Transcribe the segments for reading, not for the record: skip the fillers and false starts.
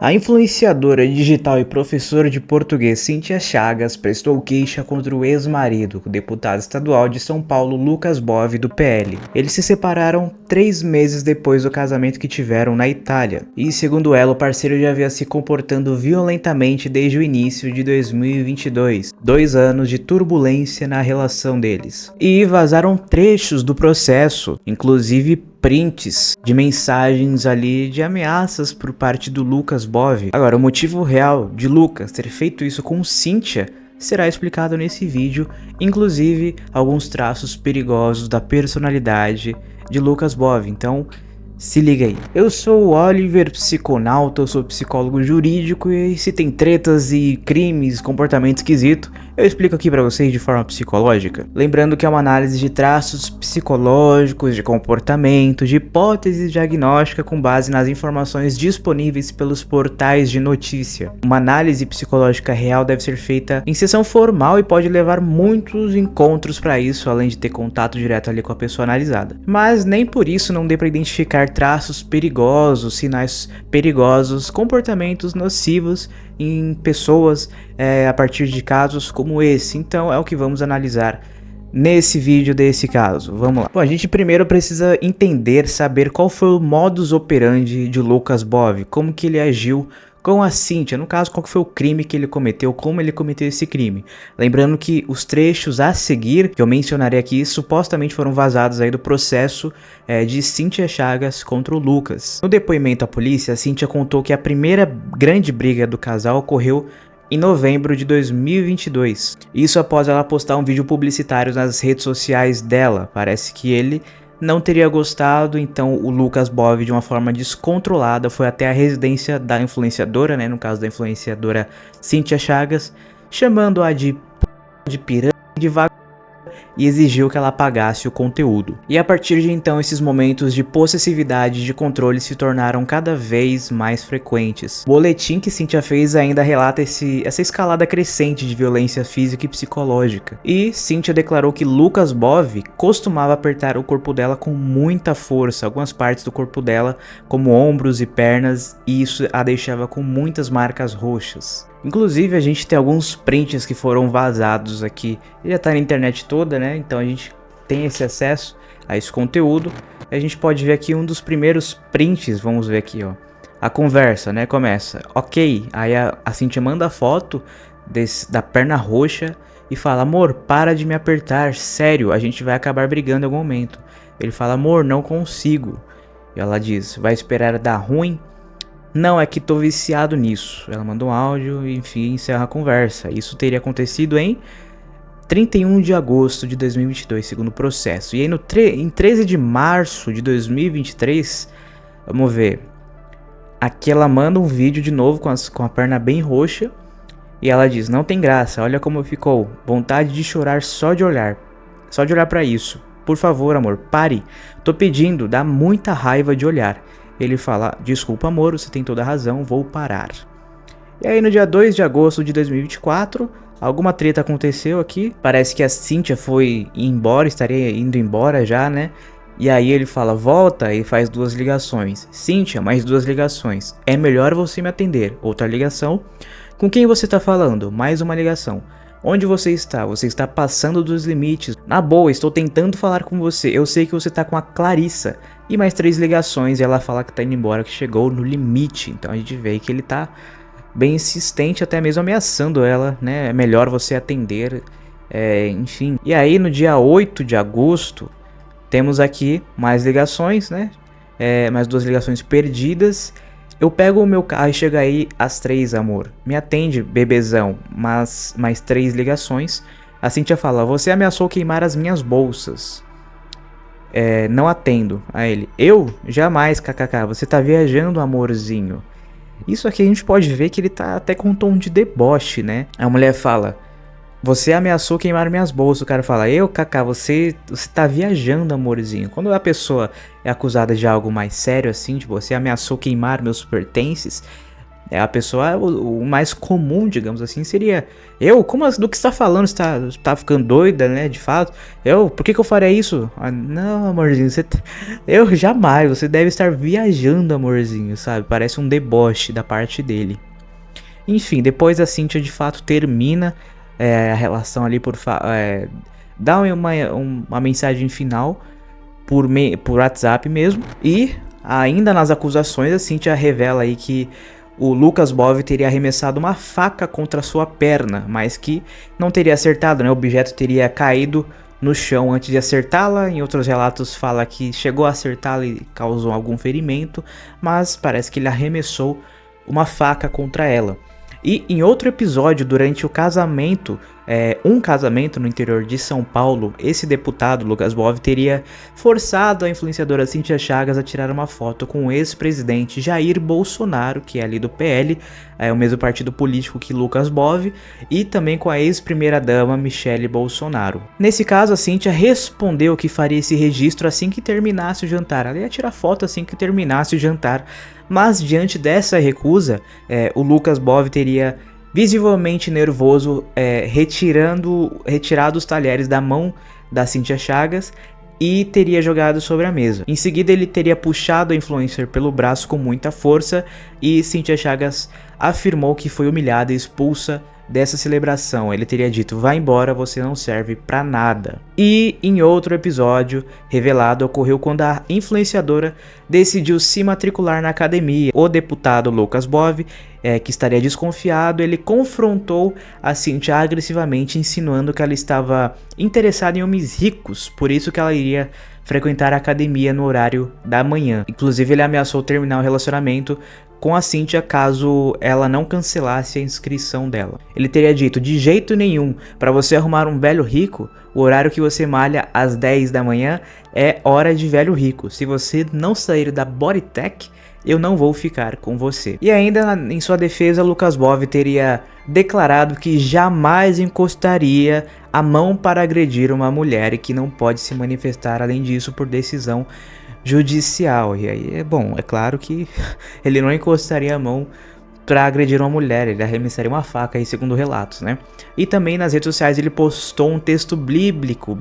A influenciadora digital e professora de português Cíntia Chagas prestou queixa contra o ex-marido, o deputado estadual de São Paulo Lucas Bove, do PL. Eles se separaram 3 meses depois do casamento que tiveram na Itália. E segundo ela, o parceiro já havia se comportando violentamente desde o início de 2022. 2 anos de turbulência na relação deles. E vazaram trechos do processo, inclusive prints de mensagens ali de ameaças por parte do Lucas Bove. Agora, o motivo real de Lucas ter feito isso com Cíntia será explicado nesse vídeo, inclusive alguns traços perigosos da personalidade de Lucas Bove. Então, se liga aí. Eu sou o Oliver, psiconauta, eu sou psicólogo jurídico e se tem tretas e crimes, comportamento esquisito, eu explico aqui pra vocês de forma psicológica. Lembrando que é uma análise de traços psicológicos, de comportamento, de hipóteses diagnóstica com base nas informações disponíveis pelos portais de notícia. Uma análise psicológica real deve ser feita em sessão formal e pode levar muitos encontros para isso, além de ter contato direto ali com a pessoa analisada. Mas nem por isso não dê para identificar traços perigosos, sinais perigosos, comportamentos nocivos em pessoas a partir de casos como esse. Então é o que vamos analisar nesse vídeo desse caso. Vamos lá. Bom, a gente primeiro precisa entender, saber qual foi o modus operandi de Lucas Bove, como que ele agiu com a Cíntia, no caso, qual foi o crime que ele cometeu, como ele cometeu esse crime. Lembrando que os trechos a seguir, que eu mencionarei aqui, supostamente foram vazados aí do processo de Cíntia Chagas contra o Lucas. No depoimento à polícia, a Cíntia contou que a primeira grande briga do casal ocorreu em novembro de 2022. Isso após ela postar um vídeo publicitário nas redes sociais dela. Parece que ele não teria gostado, então o Lucas Bove, de uma forma descontrolada, foi até a residência da influenciadora, né, no caso da influenciadora Cíntia Chagas, chamando-a de piranha, de vagabunda, e exigiu que ela pagasse o conteúdo. E a partir de então, esses momentos de possessividade e de controle se tornaram cada vez mais frequentes. O boletim que Cíntia fez ainda relata essa escalada crescente de violência física e psicológica. E Cíntia declarou que Lucas Bove costumava apertar o corpo dela com muita força, algumas partes do corpo dela, como ombros e pernas, e isso a deixava com muitas marcas roxas. Inclusive, a gente tem alguns prints que foram vazados aqui. Já tá na internet toda, né? Então a gente tem esse acesso a esse conteúdo. A gente pode ver aqui um dos primeiros prints. Vamos ver aqui, ó. A conversa, né? Começa. Ok. Aí a Cíntia manda a foto da perna roxa e fala: amor, para de me apertar. Sério, a gente vai acabar brigando em algum momento. Ele fala: amor, não consigo. E ela diz: vai esperar dar ruim? Não, é que tô viciado nisso. Ela mandou um áudio e enfim encerra a conversa. Isso teria acontecido em 31 de agosto de 2022, segundo o processo. E aí em 13 de março de 2023, vamos ver. Aqui ela manda um vídeo de novo com a perna bem roxa. E ela diz: não tem graça, olha como ficou. Vontade de chorar só de olhar. Só de olhar pra isso. Por favor, amor, pare. Tô pedindo, dá muita raiva de olhar. Ele fala: desculpa, amor, você tem toda a razão, vou parar. E aí no dia 2 de agosto de 2024, alguma treta aconteceu aqui. Parece que a Cíntia foi embora, estaria indo embora já, né? E aí ele fala: volta, e faz 2 ligações. Cíntia, mais 2 ligações. É melhor você me atender. Outra ligação. Com quem você tá falando? Mais uma ligação. Onde você está? Você está passando dos limites. Na boa, estou tentando falar com você. Eu sei que você tá com a Clarissa. E mais 3 ligações e ela fala que tá indo embora, que chegou no limite. Então a gente vê que ele tá bem insistente, até mesmo ameaçando ela, né? É melhor você atender, enfim. E aí no dia 8 de agosto, temos aqui mais ligações, né? Mais 2 ligações perdidas. Eu pego o meu carro e chega aí às 3, amor. Me atende, bebezão. Mas mais 3 ligações. A Cíntia fala: você ameaçou queimar as minhas bolsas. Não atendo. A ele: eu? Jamais, kkk. Você tá viajando, amorzinho. Isso aqui a gente pode ver que ele tá até com um tom de deboche, né? A mulher fala: você ameaçou queimar minhas bolsas. O cara fala: eu, kkk, você tá viajando, amorzinho. Quando a pessoa é acusada de algo mais sério assim, tipo, você ameaçou queimar meus pertences, É a pessoa, o mais comum, digamos assim, seria eu. Como do que você tá falando? Você tá ficando doida, né? De fato. Por que eu faria isso? Ah, não, amorzinho, eu jamais. Você deve estar viajando, amorzinho, sabe? Parece um deboche da parte dele. Enfim, depois a Cynthia de fato termina a relação ali dá uma mensagem final por WhatsApp mesmo. E ainda nas acusações, a Cynthia revela aí que o Lucas Bove teria arremessado uma faca contra sua perna, mas que não teria acertado, né? O objeto teria caído no chão antes de acertá-la. Em outros relatos fala que chegou a acertá-la e causou algum ferimento, mas parece que ele arremessou uma faca contra ela. E em outro episódio, durante o casamento, um casamento no interior de São Paulo, esse deputado, Lucas Bove, teria forçado a influenciadora Cynthia Chagas a tirar uma foto com o ex-presidente Jair Bolsonaro, que é ali do PL, o mesmo partido político que Lucas Bove, e também com a ex-primeira-dama Michele Bolsonaro. Nesse caso, a Cynthia respondeu que faria esse registro assim que terminasse o jantar. Ela ia tirar foto assim que terminasse o jantar. Mas diante dessa recusa, o Lucas Bove teria visivelmente nervoso retirado os talheres da mão da Cynthia Chagas e teria jogado sobre a mesa. Em seguida ele teria puxado a influencer pelo braço com muita força e Cynthia Chagas afirmou que foi humilhada e expulsa dessa celebração. Ele teria dito: vai embora, você não serve pra nada. E em outro episódio revelado, ocorreu quando a influenciadora decidiu se matricular na academia. O deputado Lucas Bove, que estaria desconfiado, ele confrontou a Cynthia agressivamente, insinuando que ela estava interessada em homens ricos, por isso que ela iria frequentar a academia no horário da manhã. Inclusive ele ameaçou terminar o relacionamento com a Cynthia caso ela não cancelasse a inscrição dela. Ele teria dito: de jeito nenhum, para você arrumar um velho rico, o horário que você malha às 10 da manhã é hora de velho rico. Se você não sair da Bodytech, eu não vou ficar com você. E ainda em sua defesa, Lucas Bove teria declarado que jamais encostaria a mão para agredir uma mulher e que não pode se manifestar além disso por decisão judicial. E aí é claro que ele não encostaria a mão para agredir uma mulher, ele arremessaria uma faca aí, segundo relatos, né? E também nas redes sociais ele postou um texto bíblico,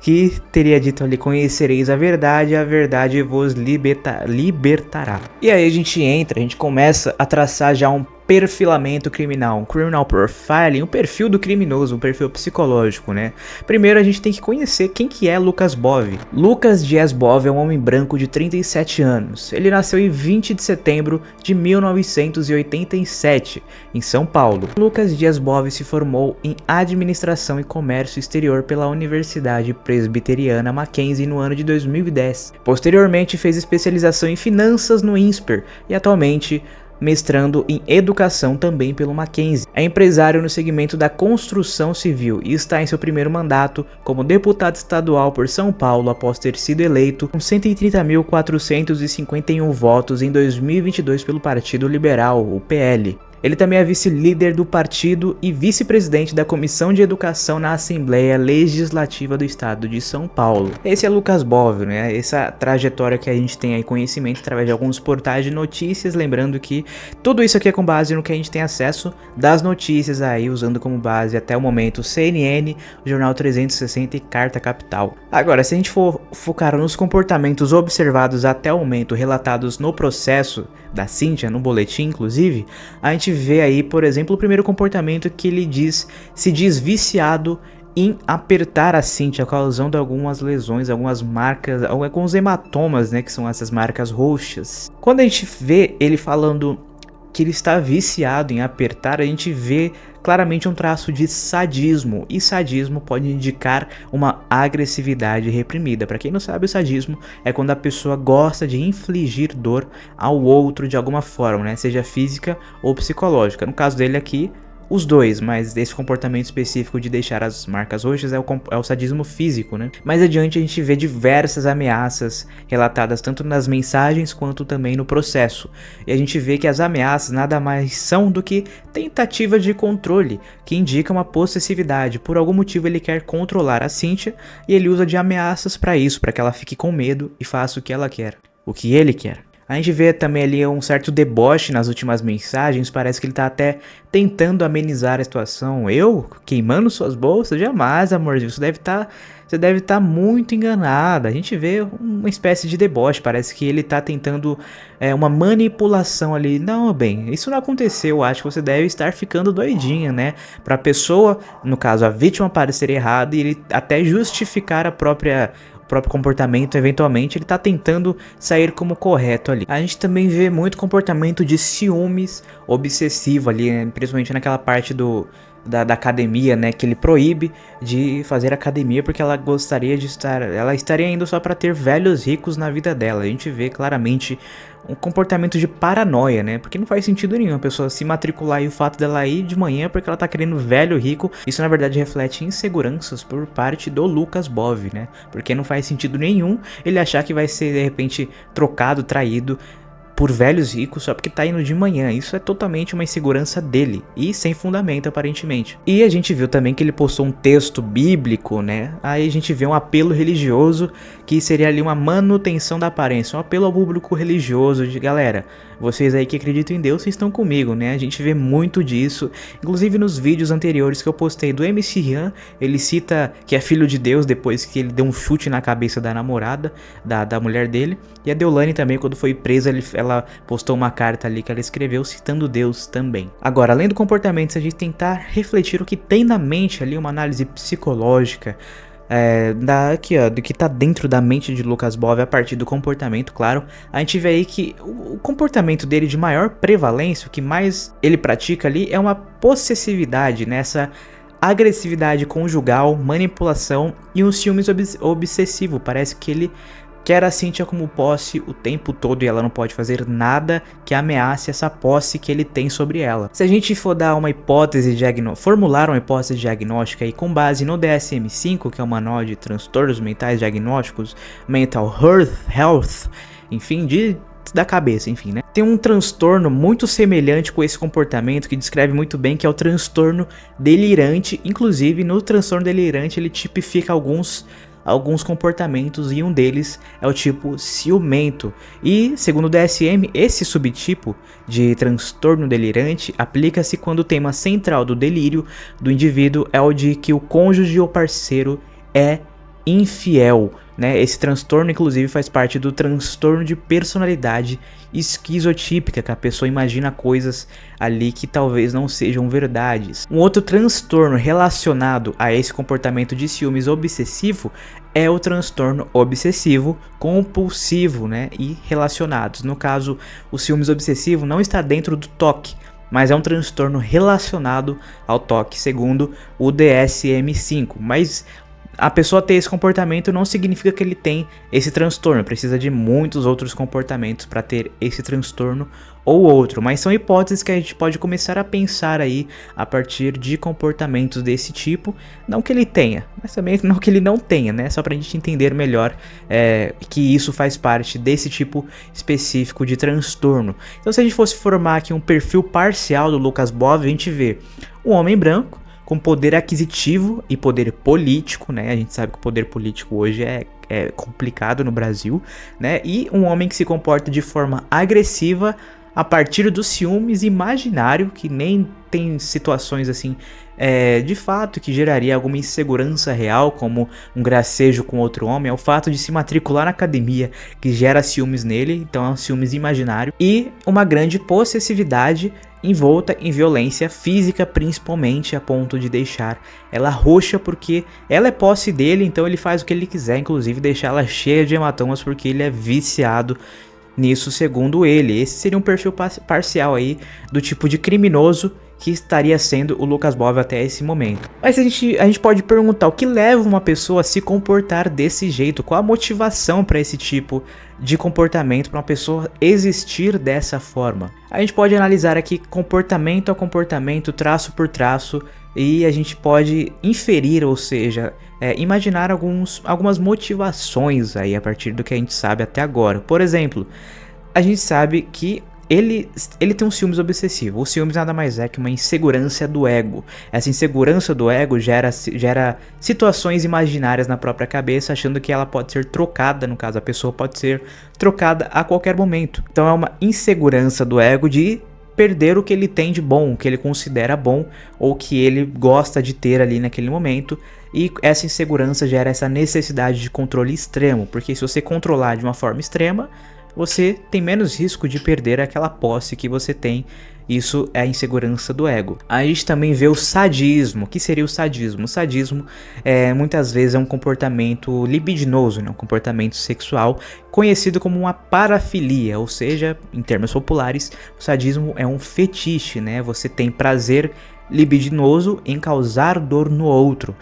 que teria dito ali: conhecereis a verdade vos libertará. E aí a gente começa a traçar já um perfilamento criminal, um criminal profiling, um perfil do criminoso, um perfil psicológico, né? Primeiro a gente tem que conhecer quem que é Lucas Bove. Lucas Dias Bove é um homem branco de 37 anos. Ele nasceu em 20 de setembro de 1987, em São Paulo. Lucas Dias Bove se formou em Administração e Comércio Exterior pela Universidade Presbiteriana Mackenzie no ano de 2010. Posteriormente fez especialização em Finanças no INSPER e atualmente mestrando em Educação também pelo Mackenzie. É empresário no segmento da construção civil e está em seu primeiro mandato como deputado estadual por São Paulo após ter sido eleito com 130.451 votos em 2022 pelo Partido Liberal, o PL. Ele também é vice-líder do partido e vice-presidente da Comissão de Educação na Assembleia Legislativa do Estado de São Paulo. Esse é Lucas Bove, né? Essa trajetória que a gente tem aí conhecimento através de alguns portais de notícias, lembrando que tudo isso aqui é com base no que a gente tem acesso das notícias aí, usando como base até o momento CNN, o Jornal 360 e Carta Capital. Agora, se a gente for focar nos comportamentos observados até o momento, relatados no processo da Cynthia, no boletim inclusive, a gente vê aí, por exemplo, o primeiro comportamento que ele se diz viciado em apertar a Cynthia, causando algumas lesões, algumas marcas, alguns hematomas, né, que são essas marcas roxas. Quando a gente vê ele falando que ele está viciado em apertar, a gente vê claramente um traço de sadismo, e sadismo pode indicar uma agressividade reprimida. Para quem não sabe, o sadismo é quando a pessoa gosta de infligir dor ao outro de alguma forma, né? Seja física ou psicológica. No caso dele aqui, os dois, mas esse comportamento específico de deixar as marcas roxas é o sadismo físico, né? Mais adiante a gente vê diversas ameaças relatadas tanto nas mensagens quanto também no processo. E a gente vê que as ameaças nada mais são do que tentativa de controle, que indica uma possessividade. Por algum motivo ele quer controlar a Cynthia e ele usa de ameaças para isso, para que ela fique com medo e faça o que ela quer, o que ele quer. A gente vê também ali um certo deboche nas últimas mensagens, parece que ele tá até tentando amenizar a situação. Eu queimando suas bolsas? Jamais, amorzinho, você deve estar muito enganada. A gente vê uma espécie de deboche, parece que ele tá tentando uma manipulação ali. Não, bem, isso não aconteceu, acho que você deve estar ficando doidinha, né? Pra pessoa, no caso a vítima, parecer errada e ele até justificar o próprio comportamento, eventualmente ele tá tentando sair como correto ali. A gente também vê muito comportamento de ciúmes obsessivo ali, né? Principalmente naquela parte da academia, né, que ele proíbe de fazer academia porque ela estaria indo só para ter velhos ricos na vida dela. A gente vê claramente um comportamento de paranoia, né, porque não faz sentido nenhum a pessoa se matricular e o fato dela ir de manhã porque ela tá querendo velho rico. Isso na verdade reflete inseguranças por parte do Lucas Bove, né, porque não faz sentido nenhum ele achar que vai ser de repente trocado, traído por velhos ricos só porque tá indo de manhã. Isso é totalmente uma insegurança dele e sem fundamento aparentemente. E a gente viu também que ele postou um texto bíblico, né? Aí a gente vê um apelo religioso que seria ali uma manutenção da aparência, um apelo ao público religioso de galera, vocês aí que acreditam em Deus, vocês estão comigo, né? A gente vê muito disso, inclusive nos vídeos anteriores que eu postei do MC Rian, ele cita que é filho de Deus depois que ele deu um chute na cabeça da namorada, da mulher dele. E a Deolane também, quando foi presa, ela postou uma carta ali que ela escreveu citando Deus também. Agora, além do comportamento, se a gente tentar refletir o que tem na mente ali, uma análise psicológica, do que tá dentro da mente de Lucas Bove a partir do comportamento, claro, a gente vê aí que o comportamento dele de maior prevalência, o que mais ele pratica ali é uma possessividade, nessa agressividade conjugal, manipulação e um ciúmes obsessivo. Parece que ele quer a Cynthia como posse o tempo todo e ela não pode fazer nada que ameace essa posse que ele tem sobre ela. Se a gente for dar uma hipótese formular uma hipótese diagnóstica e com base no DSM-5, que é o Manual de Transtornos Mentais Diagnósticos, Mental Health, enfim, da cabeça, enfim, né? Tem um transtorno muito semelhante com esse comportamento que descreve muito bem, que é o transtorno delirante. Inclusive, no transtorno delirante ele tipifica alguns comportamentos e um deles é o tipo ciumento. E, segundo o DSM, esse subtipo de transtorno delirante aplica-se quando o tema central do delírio do indivíduo é o de que o cônjuge ou parceiro é infiel, né? Esse transtorno inclusive faz parte do transtorno de personalidade esquizotípica, que a pessoa imagina coisas ali que talvez não sejam verdades. Um outro transtorno relacionado a esse comportamento de ciúmes obsessivo é o transtorno obsessivo compulsivo, né? E relacionados. No caso, o ciúmes obsessivo não está dentro do TOC, mas é um transtorno relacionado ao TOC, segundo o DSM-5. Mas a pessoa ter esse comportamento não significa que ele tem esse transtorno, precisa de muitos outros comportamentos para ter esse transtorno ou outro, mas são hipóteses que a gente pode começar a pensar aí a partir de comportamentos desse tipo, não que ele tenha, mas também não que ele não tenha, né, só pra gente entender melhor que isso faz parte desse tipo específico de transtorno. Então se a gente fosse formar aqui um perfil parcial do Lucas Bove, a gente vê um homem branco, com poder aquisitivo e poder político, né? A gente sabe que o poder político hoje é complicado no Brasil, né? E um homem que se comporta de forma agressiva a partir dos ciúmes imaginário, que nem tem situações assim de fato que geraria alguma insegurança real, como um gracejo com outro homem. É o fato de se matricular na academia que gera ciúmes nele, então é um ciúmes imaginário, e uma grande possessividade envolta em violência física, principalmente a ponto de deixar ela roxa, porque ela é posse dele, então ele faz o que ele quiser, inclusive deixar ela cheia de hematomas, porque ele é viciado nisso, segundo ele. Esse seria um perfil parcial aí do tipo de criminoso que estaria sendo o Lucas Bove até esse momento. Mas a gente pode perguntar o que leva uma pessoa a se comportar desse jeito, qual a motivação para esse tipo de comportamento, para uma pessoa existir dessa forma. A gente pode analisar aqui comportamento a comportamento, traço por traço, e a gente pode inferir, ou seja, imaginar algumas motivações aí a partir do que a gente sabe até agora. Por exemplo, a gente sabe que ele tem um ciúmes obsessivo. O ciúmes nada mais é que uma insegurança do ego. Essa insegurança do ego gera situações imaginárias na própria cabeça, achando que ela pode ser trocada, no caso, a pessoa pode ser trocada a qualquer momento. Então é uma insegurança do ego de perder o que ele tem de bom, o que ele considera bom, ou que ele gosta de ter ali naquele momento. E essa insegurança gera essa necessidade de controle extremo, porque se você controlar de uma forma extrema, você tem menos risco de perder aquela posse que você tem. Isso é a insegurança do ego. A gente também vê o sadismo. O que seria o sadismo? O sadismo muitas vezes é um comportamento libidinoso, né? Um comportamento sexual conhecido como uma parafilia, ou seja, em termos populares, o sadismo é um fetiche, né? Você tem prazer libidinoso em causar dor no outro.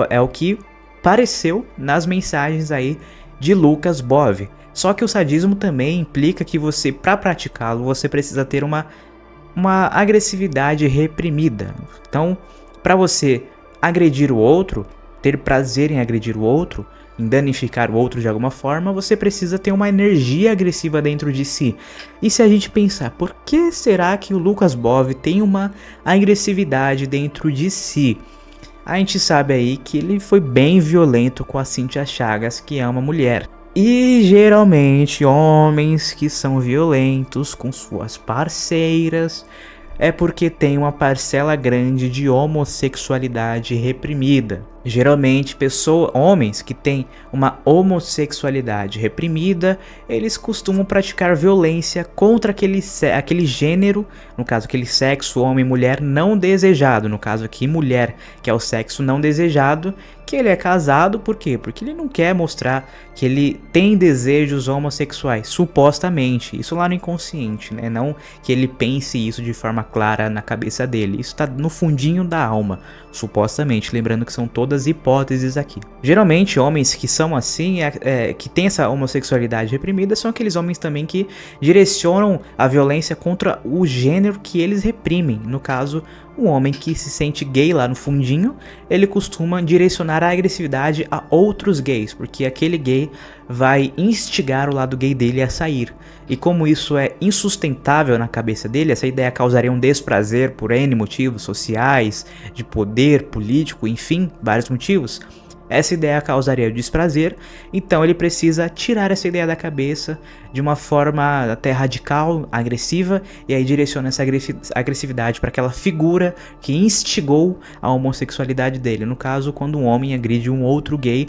É o que pareceu nas mensagens aí de Lucas Bove. Só que o sadismo também implica que você, para praticá-lo, você precisa ter uma agressividade reprimida. Então, para você agredir o outro, ter prazer em agredir o outro, em danificar o outro de alguma forma, você precisa ter uma energia agressiva dentro de si. E se a gente pensar, por que será que o Lucas Bove tem uma agressividade dentro de si? A gente sabe aí que ele foi bem violento com a Cíntia Chagas, que é uma mulher. E geralmente homens que são violentos com suas parceiras é porque tem uma parcela grande de homossexualidade reprimida. Geralmente homens que têm uma homossexualidade reprimida, eles costumam praticar violência contra aquele gênero, no caso aquele sexo homem e mulher não desejado, no caso aqui mulher, que é o sexo não desejado, que ele é casado, por quê? Porque ele não quer mostrar que ele tem desejos homossexuais, supostamente, isso lá no inconsciente, né? Não que ele pense isso de forma clara na cabeça dele, isso tá no fundinho da alma, supostamente, lembrando que são todas hipóteses aqui. Geralmente homens que são assim, que tem essa homossexualidade reprimida, são aqueles homens também que direcionam a violência contra o gênero que eles reprimem. No caso, um homem que se sente gay lá no fundinho, ele costuma direcionar a agressividade a outros gays, porque aquele gay vai instigar o lado gay dele a sair. E como isso é insustentável na cabeça dele, essa ideia causaria um desprazer por N motivos sociais, de poder, político, enfim, vários motivos. Essa ideia causaria desprazer, então ele precisa tirar essa ideia da cabeça de uma forma até radical, agressiva, e aí direciona essa agressividade para aquela figura que instigou a homossexualidade dele. No caso, quando um homem agride um outro gay,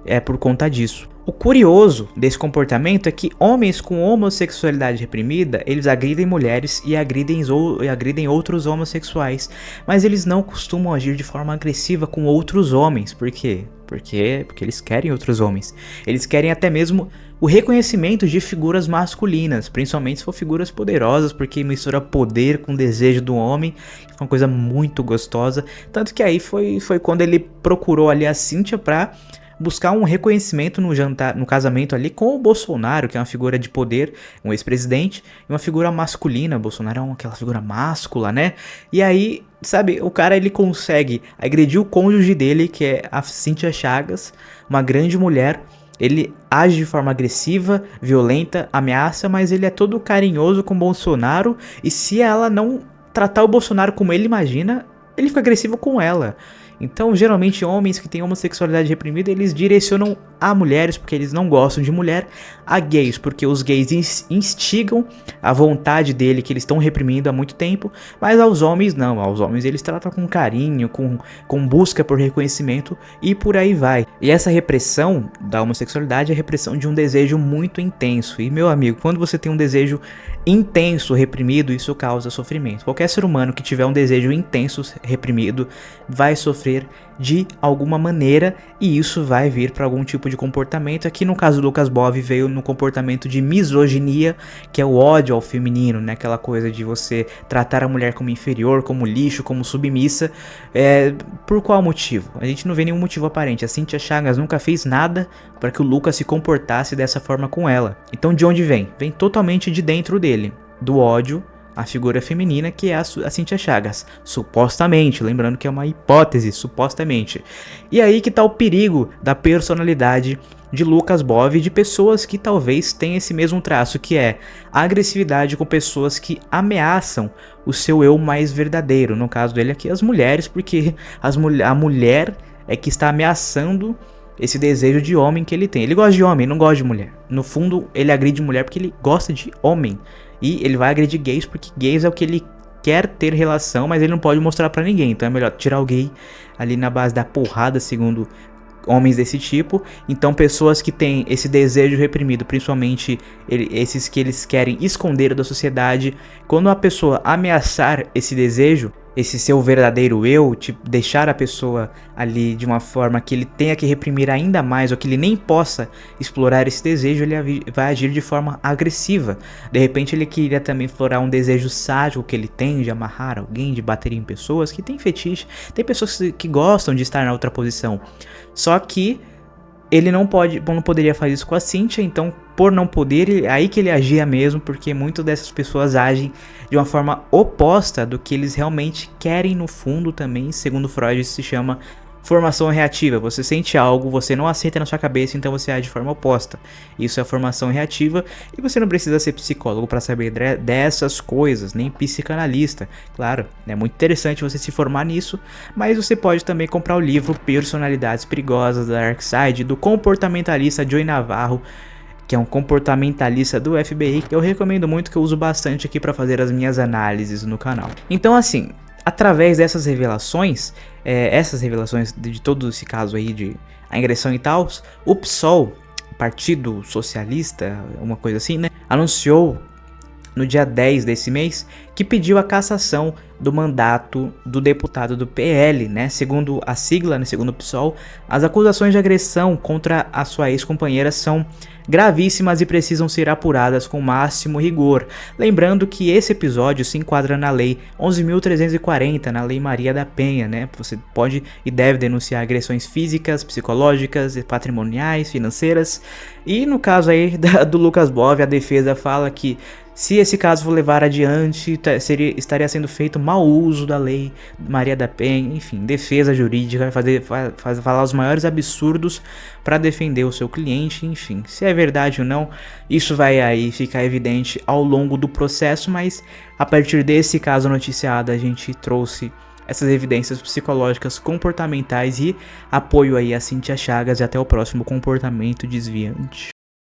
é por conta disso. O curioso desse comportamento é que homens com homossexualidade reprimida, eles agridem mulheres e agridem outros homossexuais, mas eles não costumam agir de forma agressiva com outros homens. Por quê? Porque eles querem outros homens. Eles querem até mesmo o reconhecimento de figuras masculinas, principalmente se for figuras poderosas, porque mistura poder com desejo do homem, que é uma coisa muito gostosa. Tanto que aí foi quando ele procurou ali a Cíntia pra buscar um reconhecimento no casamento ali com o Bolsonaro, que é uma figura de poder, um ex-presidente, e uma figura masculina. Bolsonaro é aquela figura máscula, né? E aí, sabe, o cara ele consegue agredir o cônjuge dele, que é a Cíntia Chagas, uma grande mulher. Ele age de forma agressiva, violenta, ameaça, mas ele é todo carinhoso com o Bolsonaro, e se ela não tratar o Bolsonaro como ele imagina, ele fica agressivo com ela. Então, geralmente, homens que têm homossexualidade reprimida, eles direcionam a mulheres, porque eles não gostam de mulher, a gays, porque os gays instigam a vontade dele, que eles estão reprimindo há muito tempo, mas aos homens não, aos homens eles tratam com carinho, com busca por reconhecimento e por aí vai. E essa repressão da homossexualidade é a repressão de um desejo muito intenso. E, meu amigo, quando você tem um desejo intenso, reprimido, isso causa sofrimento. Qualquer ser humano que tiver um desejo intenso, reprimido, vai sofrer de alguma maneira, e isso vai vir para algum tipo de comportamento. Aqui no caso do Lucas Bove veio no comportamento de misoginia, que é o ódio ao feminino, né? Aquela coisa de você tratar a mulher como inferior, como lixo, como submissa. Por qual motivo? A gente não vê nenhum motivo aparente. A Cíntia Chagas nunca fez nada para que o Lucas se comportasse dessa forma com ela. Então de onde vem? Vem totalmente de dentro dele, do ódio a figura feminina que é a Cíntia Chagas, supostamente, lembrando que é uma hipótese, supostamente. E aí que tá o perigo da personalidade de Lucas Bove, de pessoas que talvez tenham esse mesmo traço, que é a agressividade com pessoas que ameaçam o seu eu mais verdadeiro. No caso dele aqui, as mulheres, porque a mulher é que está ameaçando esse desejo de homem que ele tem. Ele gosta de homem, não gosta de mulher. No fundo, ele agride mulher porque ele gosta de homem. E ele vai agredir gays porque gays é o que ele quer ter relação, mas ele não pode mostrar pra ninguém. Então é melhor tirar o gay ali na base da porrada, segundo homens desse tipo. Então pessoas que têm esse desejo reprimido, principalmente esses que eles querem esconder da sociedade, quando a pessoa ameaçar esse desejo, esse seu verdadeiro eu, tipo, deixar a pessoa ali de uma forma que ele tenha que reprimir ainda mais, ou que ele nem possa explorar esse desejo, ele vai agir de forma agressiva. De repente ele queria também explorar um desejo sádico que ele tem de amarrar alguém, de bater em pessoas, que tem fetiche, tem pessoas que gostam de estar na outra posição. Só que ele não poderia fazer isso com a Cíntia, então por não poder, aí que ele agia mesmo, porque muitas dessas pessoas agem de uma forma oposta do que eles realmente querem no fundo também, segundo Freud se chama formação reativa. Você sente algo, você não aceita na sua cabeça, então você age de forma oposta. Isso é a formação reativa e você não precisa ser psicólogo para saber dessas coisas, nem psicanalista. Claro, é muito interessante você se formar nisso, mas você pode também comprar o livro Personalidades Perigosas da Dark Side, do comportamentalista Joey Navarro, que é um comportamentalista do FBI, que eu recomendo muito, que eu uso bastante aqui para fazer as minhas análises no canal. Então assim, através dessas revelações, de todo esse caso aí de agressão e tal, o PSOL, Partido Socialista, uma coisa assim, né, anunciou no dia 10 desse mês que pediu a cassação do mandato do deputado do PL, né? Segundo a sigla, né, segundo o PSOL, as acusações de agressão contra a sua ex-companheira são gravíssimas e precisam ser apuradas com máximo rigor. Lembrando que esse episódio se enquadra na Lei 11.340, na Lei Maria da Penha, né? Você pode e deve denunciar agressões físicas, psicológicas, patrimoniais, financeiras. E no caso aí do Lucas Bove, a defesa fala que se esse caso for levar adiante, estaria sendo feito mau uso da Lei Maria da Penha, enfim, defesa jurídica, vai falar os maiores absurdos para defender o seu cliente, enfim. Se é verdade ou não, isso vai aí ficar evidente ao longo do processo, mas a partir desse caso noticiado a gente trouxe essas evidências psicológicas, comportamentais e apoio aí a Cíntia Chagas, e até o próximo Comportamento Desviante.